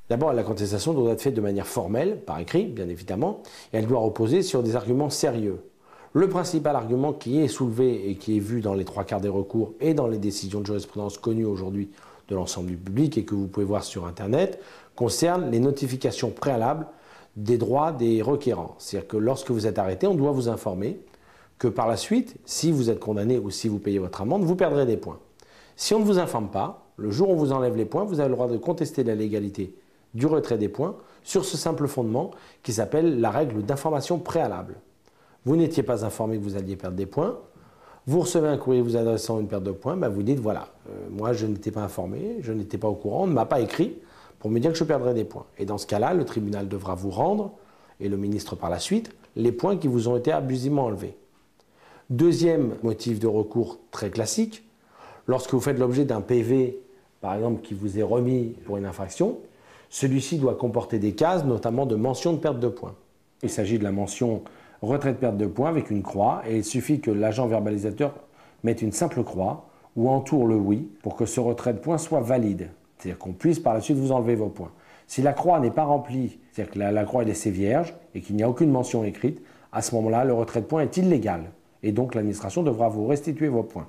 D'abord, la contestation doit être faite de manière formelle, par écrit, bien évidemment, et elle doit reposer sur des arguments sérieux. Le principal argument qui est soulevé et qui est vu dans les 3/4 des recours et dans les décisions de jurisprudence connues aujourd'hui de l'ensemble du public et que vous pouvez voir sur Internet, concerne les notifications préalables des droits des requérants. C'est-à-dire que lorsque vous êtes arrêté, on doit vous informer que par la suite, si vous êtes condamné ou si vous payez votre amende, vous perdrez des points. Si on ne vous informe pas, le jour où on vous enlève les points, vous avez le droit de contester la légalité du retrait des points sur ce simple fondement qui s'appelle la règle d'information préalable. Vous n'étiez pas informé que vous alliez perdre des points, vous recevez un courrier vous adressant une perte de points, vous dites voilà, moi je n'étais pas informé, je n'étais pas au courant, on ne m'a pas écrit pour me dire que je perdrais des points. Et dans ce cas-là, le tribunal devra vous rendre, et le ministre par la suite, les points qui vous ont été abusivement enlevés. Deuxième motif de recours très classique, lorsque vous faites l'objet d'un PV, par exemple, qui vous est remis pour une infraction, celui-ci doit comporter des cases, notamment de mention de perte de points. Il s'agit de la mention retrait de perte de points avec une croix, et il suffit que l'agent verbalisateur mette une simple croix ou entoure le oui pour que ce retrait de points soit valide. C'est-à-dire qu'on puisse par la suite vous enlever vos points. Si la croix n'est pas remplie, c'est-à-dire que la croix est laissée vierge et qu'il n'y a aucune mention écrite, à ce moment-là, le retrait de points est illégal. Et donc l'administration devra vous restituer vos points.